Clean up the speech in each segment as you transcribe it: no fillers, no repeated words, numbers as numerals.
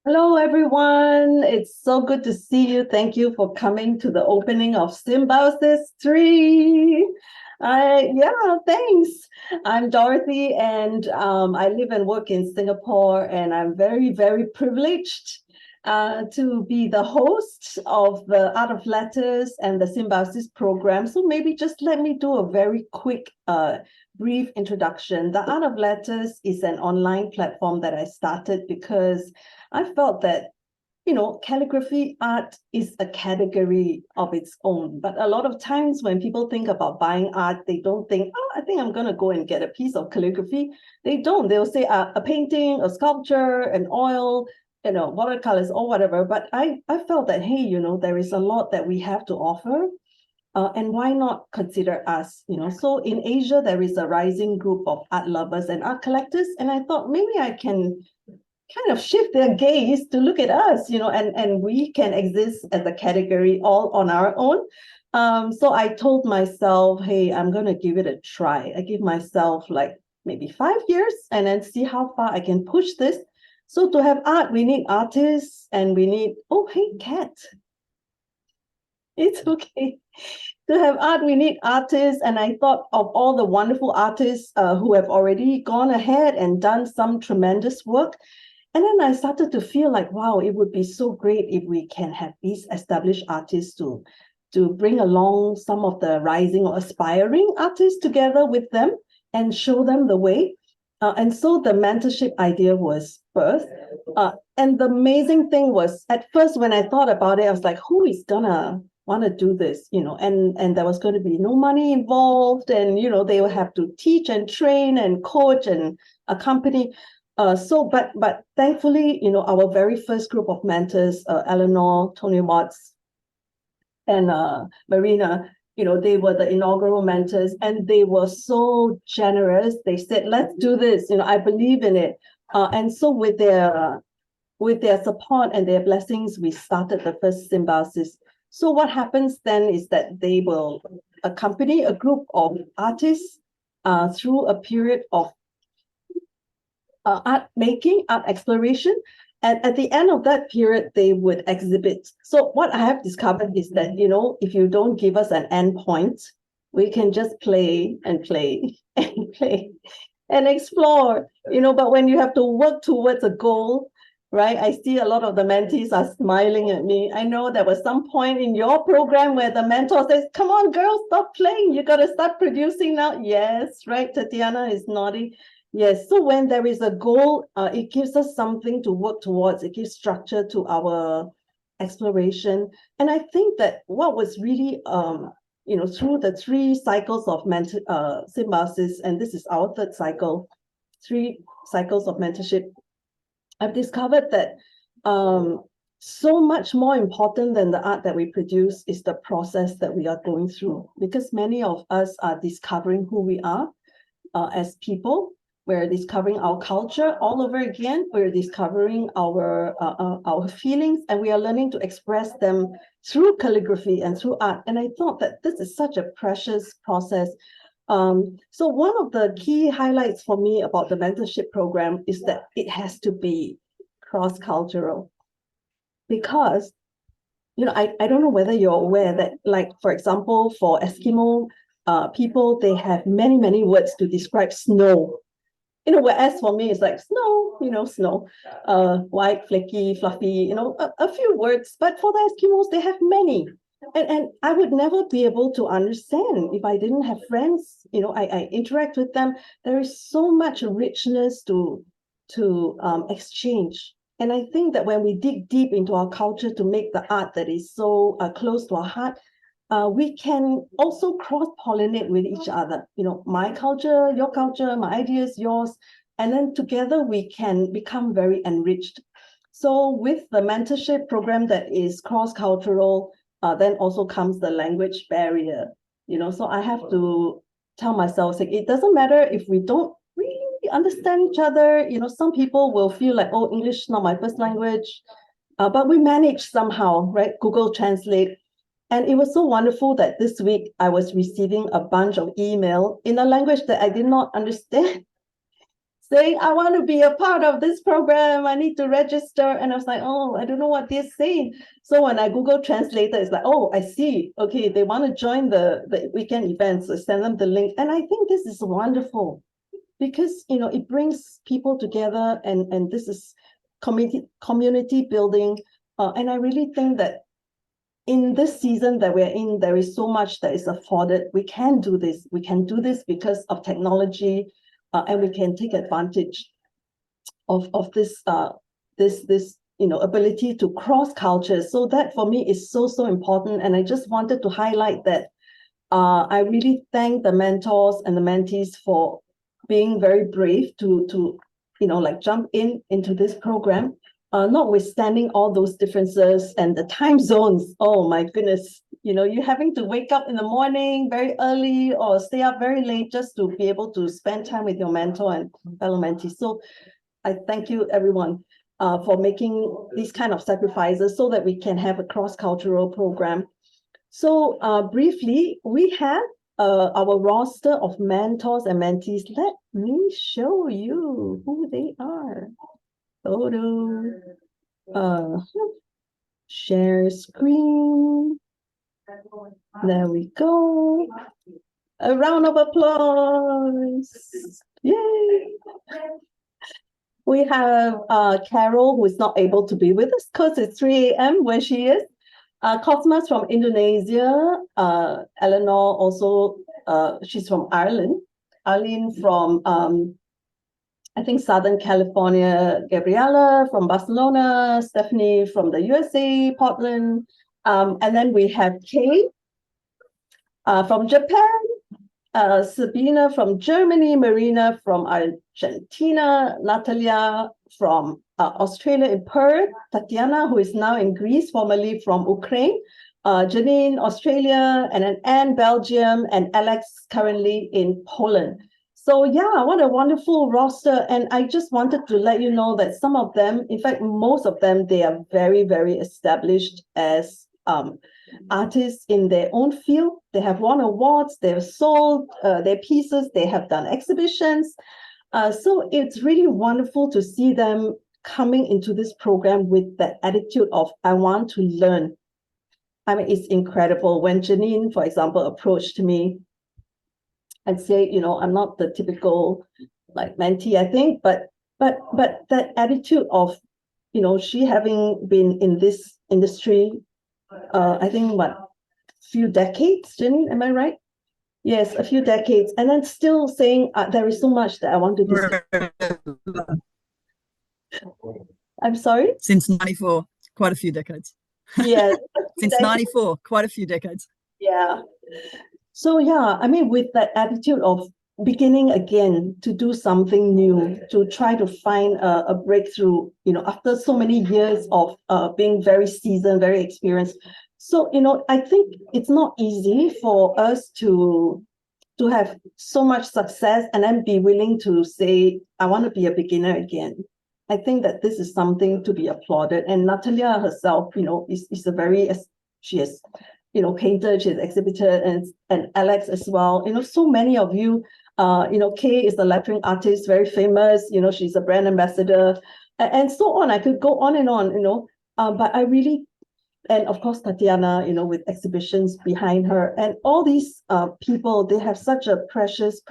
Hello, everyone. It's so good to see you. Thank you for coming to the opening of Symbiosis 3. Thanks. I'm Dorothy, and I live and work in Singapore, and I'm very, very privileged to be the host of the Art of Letters and the Symbiosis program. So maybe just let me do a very quick brief introduction. The Art of Letters is an online platform that I started because I felt that, calligraphy art is a category of its own. But a lot of times when people think about buying art, they don't think, oh, I think I'm going to go and get a piece of calligraphy. They don't. They'll say a painting, a sculpture, an oil, watercolors or whatever. But I felt that, hey, there is a lot that we have to offer. And why not consider us? So in Asia, there is a rising group of art lovers and art collectors. And I thought maybe I can kind of shift their gaze to look at us, and we can exist as a category all on our own. So I told myself, hey, I'm going to give it a try. I give myself like maybe 5 years and then see how far I can push this. So to have art, we need artists and we need, oh, hey, cat. It's okay. To have art, we need artists. And I thought of all the wonderful artists who have already gone ahead and done some tremendous work. And then I started to feel like, wow, it would be so great if we can have these established artists to bring along some of the rising or aspiring artists together with them and show them the way. And so the mentorship idea was birthed. And the amazing thing was, at first, when I thought about it, I was like, who is gonna want to do this? And there was going to be no money involved, and they will have to teach and train and coach and accompany. But thankfully, our very first group of mentors, Eleanor, Tony Watts, and Marina, they were the inaugural mentors, and they were so generous. They said, "Let's do this." I believe in it, and so with their support and their blessings, we started the first Symbiosis. So what happens then is that they will accompany a group of artists through a period of art making, art exploration. And at the end of that period, they would exhibit. So what I have discovered is that, if you don't give us an end point, we can just play and play and play and explore, but when you have to work towards a goal, right? I see a lot of the mentees are smiling at me. I know there was some point in your program where the mentor says, come on, girls, stop playing. You got to start producing now. Yes, right? Tatiana is nodding. Yes, so when there is a goal, it gives us something to work towards. It gives structure to our exploration. And I think that what was really, through the 3 cycles of Symbiosis, and this is our 3rd cycle, 3 cycles of mentorship, I've discovered that so much more important than the art that we produce is the process that we are going through, because many of us are discovering who we are as people. We're discovering our culture all over again. We're discovering our feelings, and we are learning to express them through calligraphy and through art. And I thought that this is such a precious process. So one of the key highlights for me about the mentorship program is that it has to be cross-cultural. Because, I don't know whether you're aware that, like, for example, for Eskimo people, they have many, many words to describe snow. Whereas for me, it's like snow, snow, white, flaky, fluffy, a few words. But for the Eskimos, they have many. And I would never be able to understand if I didn't have friends. I interact with them. There is so much richness to exchange. And I think that when we dig deep into our culture to make the art that is so close to our heart, we can also cross-pollinate with each other. My culture, your culture, my ideas, yours, and then together we can become very enriched. So with the mentorship program that is cross-cultural, then also comes the language barrier. So I have to tell myself, like, it doesn't matter if we don't really understand each other. Some people will feel like, oh, English is not my first language, but we manage somehow, right? Google Translate. And it was so wonderful that this week I was receiving a bunch of email in a language that I did not understand. saying, I want to be a part of this program. I need to register. And I was like, oh, I don't know what they're saying. So when I Google Translator, it's like, oh, I see. Okay, they want to join the weekend events. So send them the link. And I think this is wonderful because, it brings people together and this is community building. And I really think that in this season that we're in, there is so much that is afforded. We can do this. We can do this because of technology, and we can take advantage of this ability to cross cultures. So that for me is so important. And I just wanted to highlight that. I really thank the mentors and the mentees for being very brave to jump into this program. Notwithstanding all those differences and the time zones, oh my goodness, you're having to wake up in the morning very early or stay up very late just to be able to spend time with your mentor and fellow mentees. So I thank you, everyone, for making these kind of sacrifices so that we can have a cross-cultural program. So briefly, we have our roster of mentors and mentees. Let me show you who they are. Photo, share screen. There we go. A round of applause. Yay. We have Carol, who is not able to be with us because it's 3 a.m. where she is. Cosmas from Indonesia. Eleanor also, she's from Ireland. Arlene from I think Southern California, Gabriela from Barcelona, Stephanie from the USA, Portland. And then we have Kay from Japan, Sabina from Germany, Marina from Argentina, Natalia from Australia in Perth, Tatiana, who is now in Greece, formerly from Ukraine, Janine, Australia, and then Anne, Belgium, and Alex, currently in Poland. So yeah, what a wonderful roster. And I just wanted to let you know that some of them, in fact, most of them, they are very, very established as artists in their own field. They have won awards, they have sold their pieces, they have done exhibitions. So it's really wonderful to see them coming into this program with that attitude of, I want to learn. I mean, it's incredible. When Janine, for example, approached me and say, I'm not the typical mentee, I think, but that attitude of, she having been in this industry, I think few decades, Janine, am I right? Yes, a few decades, and then still saying there is so much that I want to do. I'm sorry? Since 94, quite a few decades. Yeah. Since 94, quite a few decades. Yeah. So yeah, I mean, with that attitude of beginning again to do something new, to try to find a breakthrough, after so many years of being very seasoned, very experienced. So, I think it's not easy for us to have so much success and then be willing to say, I want to be a beginner again. I think that this is something to be applauded. And Natalia herself, is a very, she is, painter, she's exhibitor, and Alex as well. So many of you, Kay is a lettering artist, very famous, she's a brand ambassador, and so on. I could go on and on, but I really, and of course, Tatiana, with exhibitions behind her, and all these people, they have such a precious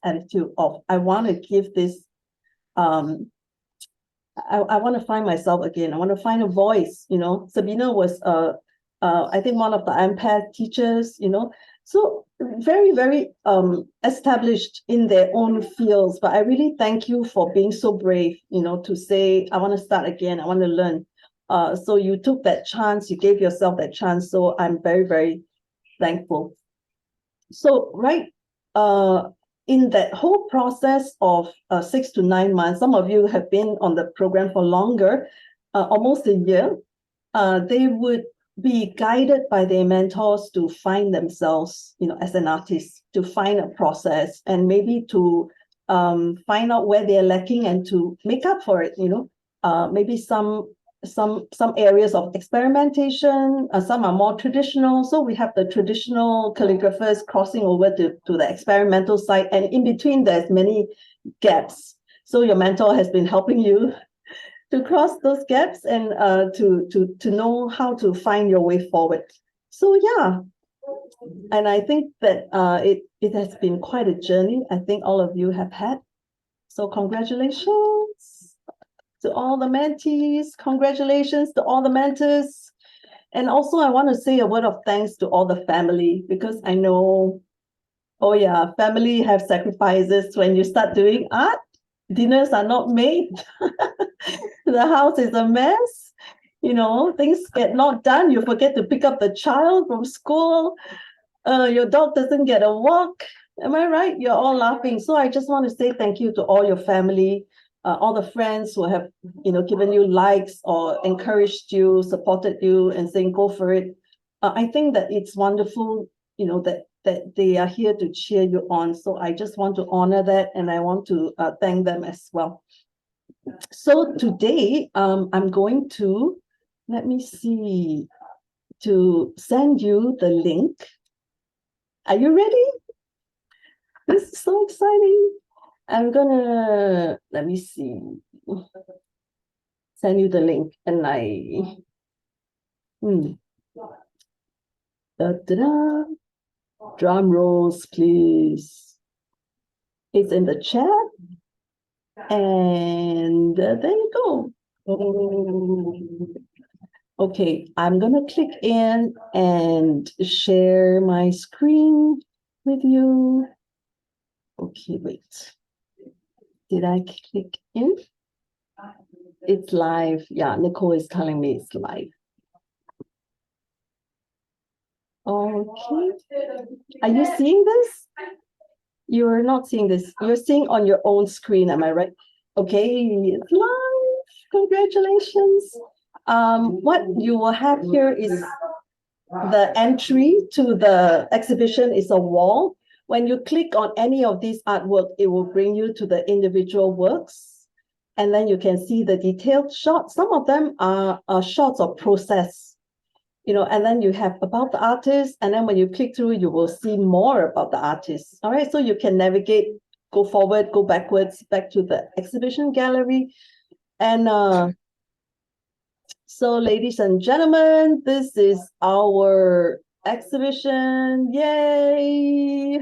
attitude of, I want to give this, I want to find myself again. I want to find a voice, Sabina was, I think, one of the empath teachers, so very, very established in their own fields. But I really thank you for being so brave, to say, I want to start again. I want to learn. So you took that chance, you gave yourself that chance. So I'm very, very thankful. So, right, in that whole process of 6 to 9 months, some of you have been on the program for longer, almost a year, they would be guided by their mentors to find themselves, as an artist, to find a process and maybe to find out where they're lacking and to make up for it, maybe some areas of experimentation, some are more traditional. So we have the traditional calligraphers crossing over to the experimental side, and in between there's many gaps. So your mentor has been helping you to cross those gaps and to know how to find your way forward. So yeah, and I think that it has been quite a journey. I think all of you have had. So congratulations to all the mentees. Congratulations to all the mentors. And also I want to say a word of thanks to all the family, because I know, oh yeah, family have sacrifices when you start doing art. Dinners are not made. The house is a mess. Things get not done. You forget to pick up the child from school. Your dog doesn't get a walk. Am I right? You're all laughing. So I just want to say thank you to all your family, all the friends who have, given you likes or encouraged you, supported you, and saying go for it. I think that it's wonderful, that they are here to cheer you on. So I just want to honor that, and I want to thank them as well. So today, I'm going to, let me see, to send you the link. Are you ready? This is so exciting. I'm gonna, let me see, send you the link, and da-da-da. Drum rolls, please. It's in the chat. And there you go. Okay, I'm gonna click in and share my screen with you. Okay, wait. Did I click in? It's live. Yeah, Nicole is telling me it's live. Okay. Are you seeing this? You're not seeing this. You're seeing on your own screen, am I right? Okay, it's live. Congratulations. What you will have here is the entry to the exhibition is a wall. When you click on any of these artwork, it will bring you to the individual works. And then you can see the detailed shots. Some of them are shots of process, and then you have about the artist. And then when you click through, you will see more about the artist. All right, so you can navigate, go forward, go backwards, back to the exhibition gallery. And so, ladies and gentlemen, this is our exhibition. Yay!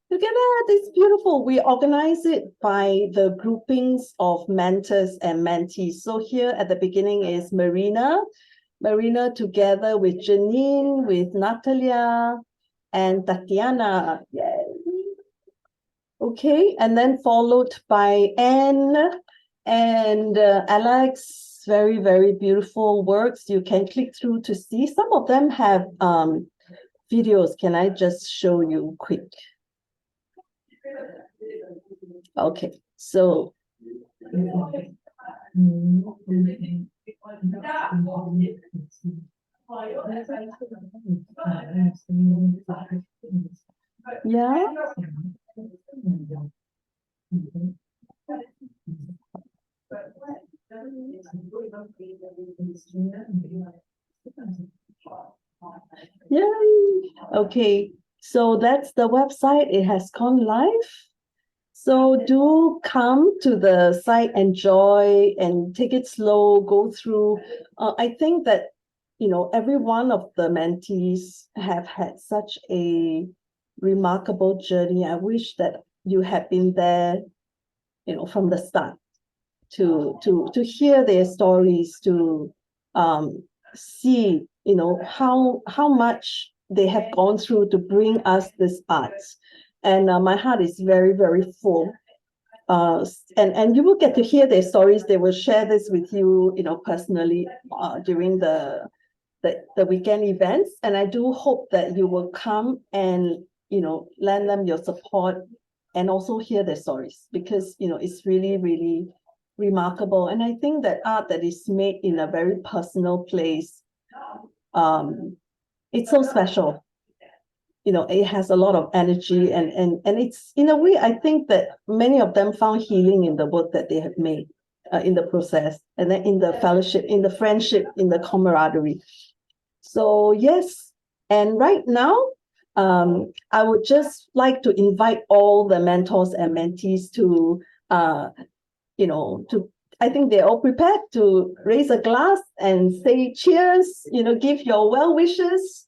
Look at that, it's beautiful. We organize it by the groupings of mentors and mentees. So here at the beginning is Marina together with Janine, with Natalia, and Tatiana. Yay. Okay, and then followed by Anne and Alex. Very, very beautiful works. You can click through to see. Some of them have videos. Can I just show you quick? Okay, so yeah. Yay. Okay, so that's the website. It has gone live. So do come to the site, enjoy, and take it slow, go through. I think that, every one of the mentees have had such a remarkable journey. I wish that you had been there, from the start to hear their stories, to see, how much they have gone through to bring us this art. And my heart is very, very full. And you will get to hear their stories. They will share this with you, personally during the weekend events. And I do hope that you will come and, lend them your support and also hear their stories, because, it's really, really remarkable. And I think that art that is made in a very personal place, it's so special. It has a lot of energy, and it's, in a way, I think that many of them found healing in the work that they have made in the process, and then in the fellowship, in the friendship, in the camaraderie. So yes, and right now, I would just like to invite all the mentors and mentees to I think they're all prepared to raise a glass and say cheers, give your well wishes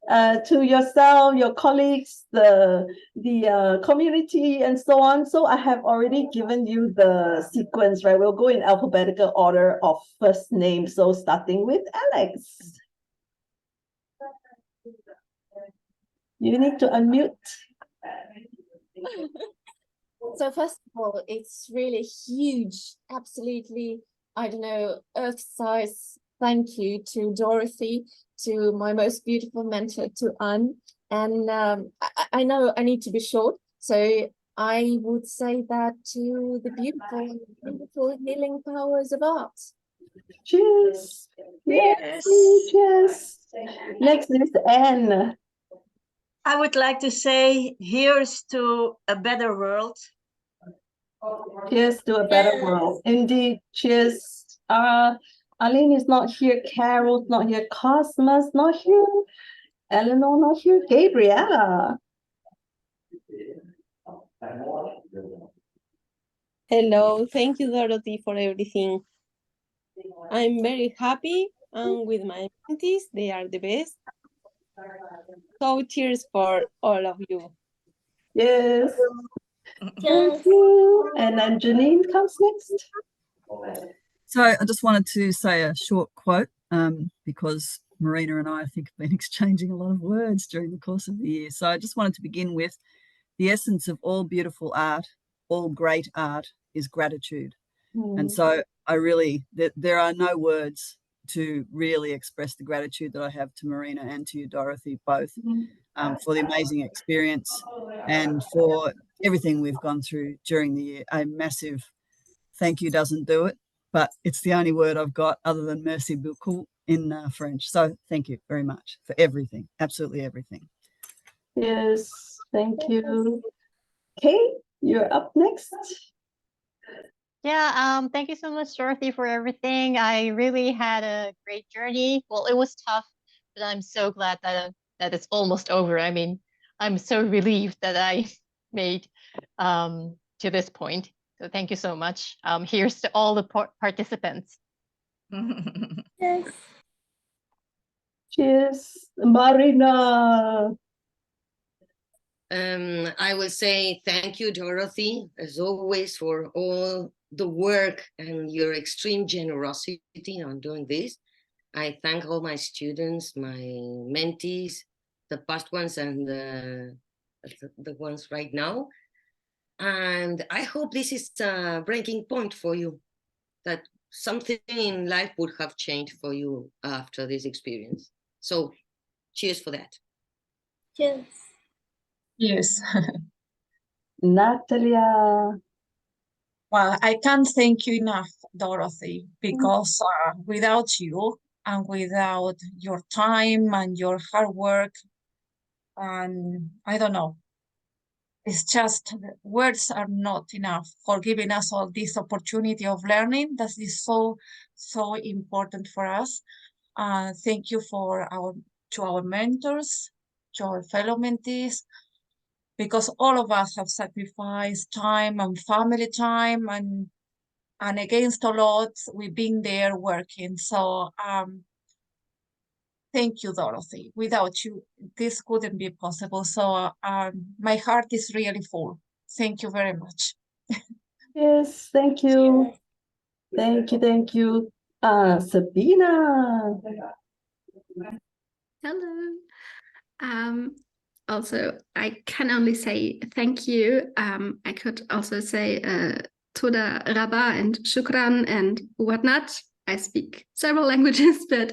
to yourself, your colleagues, the community, and so on. So I have already given you the sequence, right? We'll go in alphabetical order of first name. So starting with Alex. You need to unmute. So first of all, it's really huge, absolutely, I don't know, earth-size thank you to Dorothy, to my most beautiful mentor, to Anne. And I know I need to be short, so I would say that to the beautiful, wonderful healing powers of art. Cheers. Yes. Cheers. Next is Anne. I would like to say here's to a better world. Cheers to a better world. Indeed. Cheers. Arlene is not here. Carol's not here. Cosmos not here. Eleanor not here. Gabriella. Hello. Thank you, Dorothy, for everything. I'm very happy with my mentees. They are the best. So cheers for all of you. Yes. Thank you. And then Janine comes next. So I just wanted to say a short quote because Marina and I think have been exchanging a lot of words during the course of the year. So I just wanted to begin with the essence of all beautiful art, all great art is gratitude. And so there are no words to really express the gratitude that I have to Marina and to you, Dorothy, both for the amazing experience and for everything we've gone through during the year. A massive thank you doesn't do it, but it's the only word I've got other than merci beaucoup in French. So thank you very much for everything, absolutely everything. Yes, thank you. Kate, you're up next. Yeah, thank you so much, Dorothy, for everything. I really had a great journey. Well, it was tough, but I'm so glad that it's almost over. I mean, I'm so relieved that I made to this point. So thank you so much. Here's to all the participants. Yes. Cheers, Marina. I will say thank you, Dorothy, as always, for all the work and your extreme generosity on doing this. I thank all my students, my mentees, the past ones and the ones right now. And I hope this is a breaking point for you, that something in life would have changed for you after this experience. So cheers for that. Cheers. Yes. Natalia. Well, I can't thank you enough, Dorothy, because without you and without your time and your hard work, and I don't know, it's just words are not enough for giving us all this opportunity of learning. That is so important for us. Thank you to our mentors, to our fellow mentees, because all of us have sacrificed time and family time, and against all odds, we've been there working. So thank you, Dorothy. Without you, this couldn't be possible. So my heart is really full. Thank you very much. Yes, thank you. Thank you. Sabina. Hello. Also, I can only say thank you. I could also say Toda Rabba and Shukran and whatnot. I speak several languages, but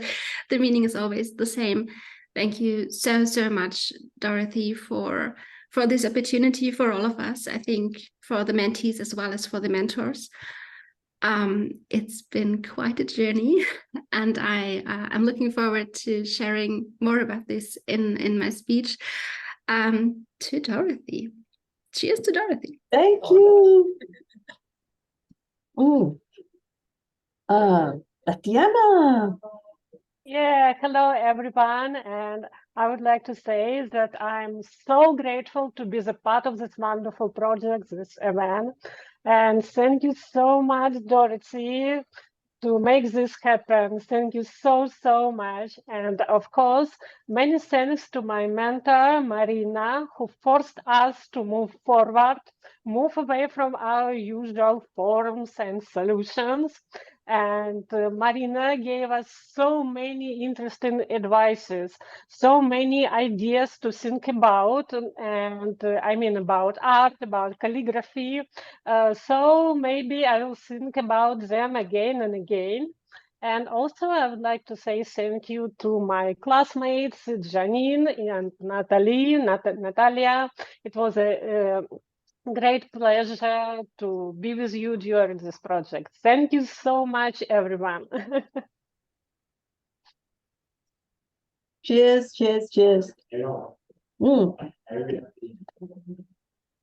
the meaning is always the same. Thank you so much, Dorothy, for this opportunity for all of us. I think for the mentees as well as for the mentors. It's been quite a journey, and I'm looking forward to sharing more about this in my speech. To Dorothy. Cheers to Dorothy. Thank you. Tatiana. Yeah, hello everyone, and I would like to say that I'm so grateful to be the part of this wonderful project, this event. And thank you so much, Dorothy, to make this happen. Thank you so much. And of course, many thanks to my mentor, Marina, who forced us to move forward, move away from our usual forms and solutions. And Marina gave us so many interesting advices, so many ideas to think about, and I mean about art, about calligraphy. So maybe I will think about them again and again. And also I would like to say thank you to my classmates, Janine and Natalia. It was a great pleasure to be with you during this project. Thank you so much, everyone. Cheers, cheers, cheers. Mm.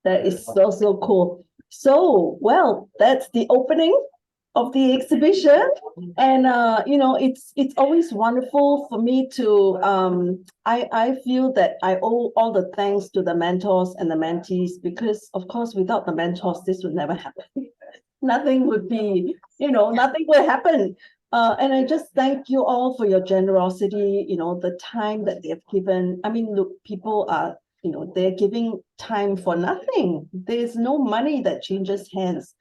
That is so cool. So, well, that's the opening of the exhibition. And you know, it's always wonderful for me to I feel that I owe all the thanks to the mentors and the mentees, because of course without the mentors this would never happen. Nothing would be, you know, nothing would happen. And I just thank you all for your generosity, you know, the time that they have given. I mean, look, people are, you know, they're giving time for nothing. There's no money that changes hands.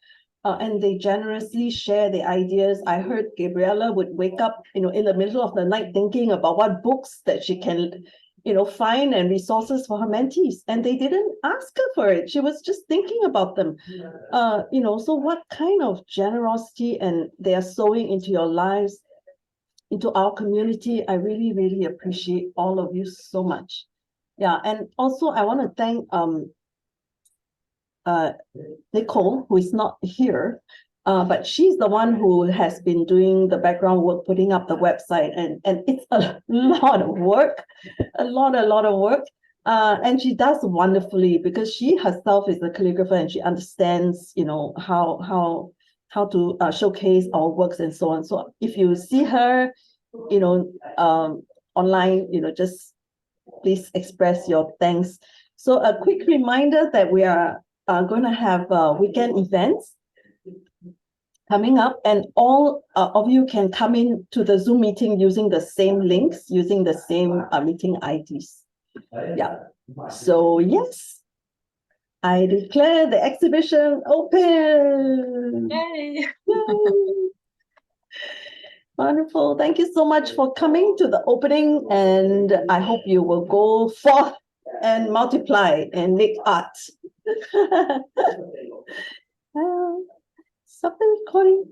And they generously share the ideas. I heard Gabriella would wake up, you know, in the middle of the night thinking about what books that she can, you know, find and resources for her mentees. And they didn't ask her for it. She was just thinking about them. You know, so what kind of generosity and they are sowing into your lives, into our community. I really appreciate all of you so much. Yeah, and also I want to thank Nicole, who is not here, but she's the one who has been doing the background work, putting up the website, and it's a lot of work, a lot of work. And she does wonderfully because she herself is a calligrapher and she understands, you know, how to showcase our works and so on. So if you see her, you know, online, you know, just please express your thanks. So a quick reminder that we are going to have weekend events coming up, and all of you can come in to the Zoom meeting using the same links, using the same meeting IDs. Yeah. So yes, I declare the exhibition open. Yay! Yay. Wonderful. Thank you so much for coming to the opening, and I hope you will go forth and multiply and make art. Stop the recording.